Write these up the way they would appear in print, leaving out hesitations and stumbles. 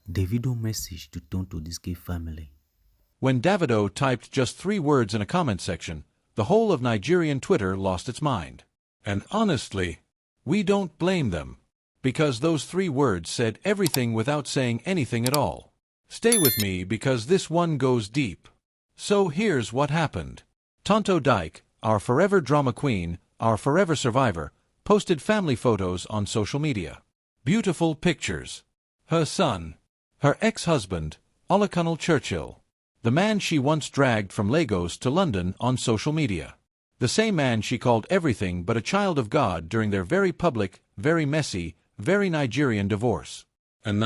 Davido message to Tonto dikey family. When Davido typed just 3 words in a comment section, the whole of Nigerian Twitter lost its mind. And honestly, we don't blame them. Because those 3 words said everything without saying anything at all. Stay with me because this one goes deep. So here's what happened. Tonto Dike, our forever drama queen, our forever survivor, posted family photos on social media. Beautiful pictures. Her son, her ex-husband, Olakunle Churchill, the man she once dragged from Lagos to London on social media. The same man she called everything but a child of God during their very public, very messy, very Nigerian divorce. And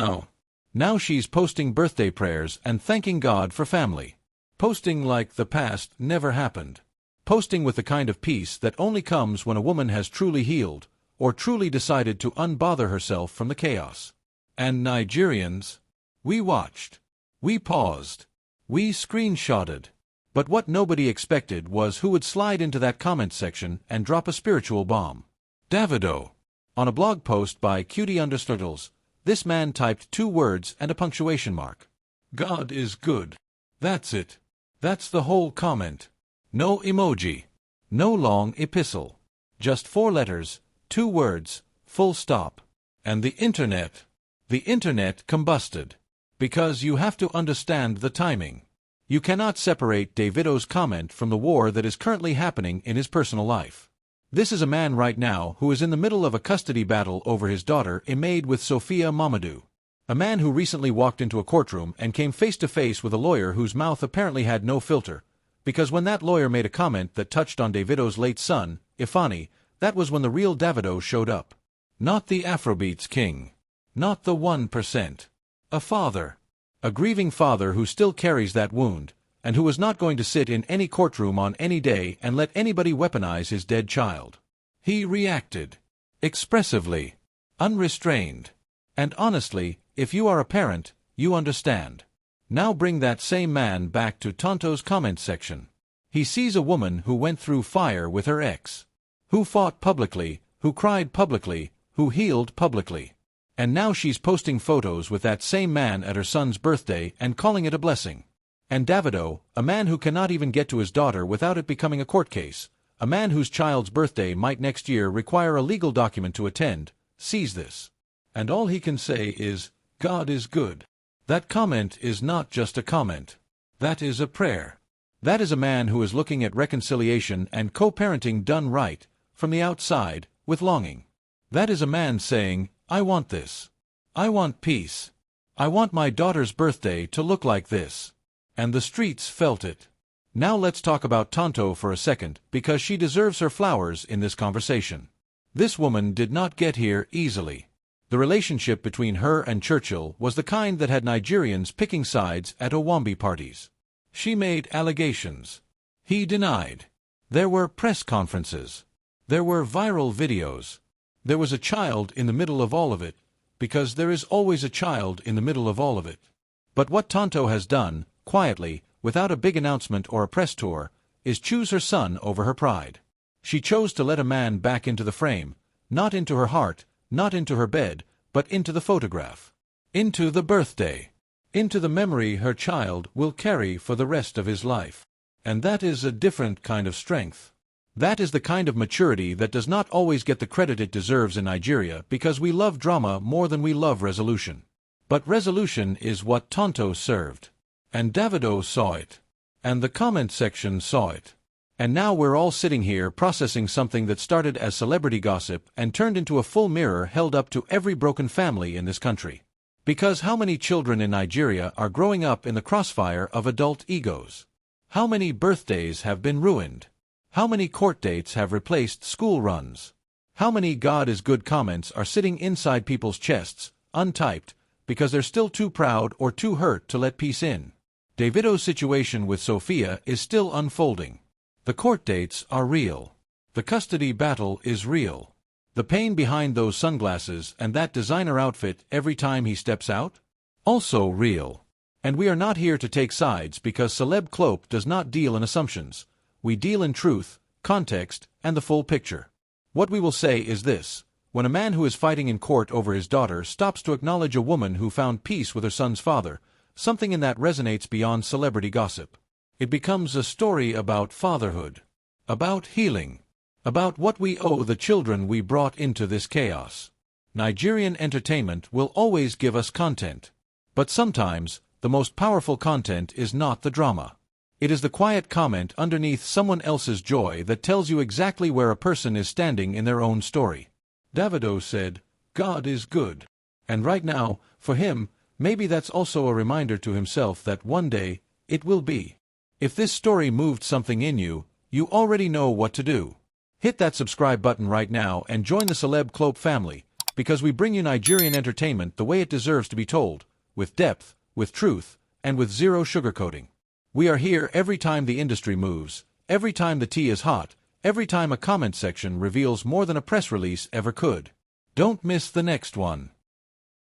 now she's posting birthday prayers and thanking God for family. Posting like the past never happened. Posting with the kind of peace that only comes when a woman has truly healed, or truly decided to unbother herself from the chaos. And Nigerians, we watched. We paused. We screenshotted. But what nobody expected was who would slide into that comment section and drop a spiritual bomb. Davido. On a blog post by cutie_turtles, this man typed 2 words and a punctuation mark. God is good. That's it. That's the whole comment. No emoji. No long epistle. Just 4 letters, 2 words, full stop. And the internet combusted. Because you have to understand the timing. You cannot separate Davido's comment from the war that is currently happening in his personal life. This is a man right now who is in the middle of a custody battle over his daughter Imaide with Sophia Mamadou. A man who recently walked into a courtroom and came face to face with a lawyer whose mouth apparently had no filter, because when that lawyer made a comment that touched on Davido's late son, Ifeanyi, that was when the real Davido showed up. Not the Afrobeats king. Not the 1%. A father. A grieving father who still carries that wound, and who was not going to sit in any courtroom on any day and let anybody weaponize his dead child. He reacted. Expressively. Unrestrained. And honestly, if you are a parent, you understand. Now bring that same man back to Tonto's comment section. He sees a woman who went through fire with her ex. Who fought publicly, who cried publicly, who healed publicly. And now she's posting photos with that same man at her son's birthday and calling it a blessing. And Davido, a man who cannot even get to his daughter without it becoming a court case, a man whose child's birthday might next year require a legal document to attend, sees this. And all he can say is, God is good. That comment is not just a comment. That is a prayer. That is a man who is looking at reconciliation and co-parenting done right, from the outside, with longing. That is a man saying, I want this. I want peace. I want my daughter's birthday to look like this. And the streets felt it. Now let's talk about Tonto for a second, because she deserves her flowers in this conversation. This woman did not get here easily. The relationship between her and Churchill was the kind that had Nigerians picking sides at Owambi parties. She made allegations. He denied. There were press conferences. There were viral videos. There was a child in the middle of all of it, because there is always a child in the middle of all of it. But what Tonto has done, quietly, without a big announcement or a press tour, is choose her son over her pride. She chose to let a man back into the frame, not into her heart, not into her bed, but into the photograph. Into the birthday. Into the memory her child will carry for the rest of his life. And that is a different kind of strength. That is the kind of maturity that does not always get the credit it deserves in Nigeria because we love drama more than we love resolution. But resolution is what Tonto served. And Davido saw it. And the comment section saw it. And now we're all sitting here processing something that started as celebrity gossip and turned into a full mirror held up to every broken family in this country. Because how many children in Nigeria are growing up in the crossfire of adult egos? How many birthdays have been ruined? How many court dates have replaced school runs? How many God is good comments are sitting inside people's chests, untyped, because they're still too proud or too hurt to let peace in? Davido's situation with Sophia is still unfolding. The court dates are real. The custody battle is real. The pain behind those sunglasses and that designer outfit every time he steps out? Also real. And we are not here to take sides because Celeb Clope does not deal in assumptions. We deal in truth, context, and the full picture. What we will say is this: When a man who is fighting in court over his daughter stops to acknowledge a woman who found peace with her son's father, something in that resonates beyond celebrity gossip. It becomes a story about fatherhood, about healing, about what we owe the children we brought into this chaos. Nigerian entertainment will always give us content. But sometimes, the most powerful content is not the drama. It is the quiet comment underneath someone else's joy that tells you exactly where a person is standing in their own story. Davido said, "God is good." And right now, for him, maybe that's also a reminder to himself that one day, it will be. If this story moved something in you, you already know what to do. Hit that subscribe button right now and join the Celeb Clope family, because we bring you Nigerian entertainment the way it deserves to be told, with depth, with truth, and with zero sugarcoating. We are here every time the industry moves, every time the tea is hot, every time a comment section reveals more than a press release ever could. Don't miss the next one.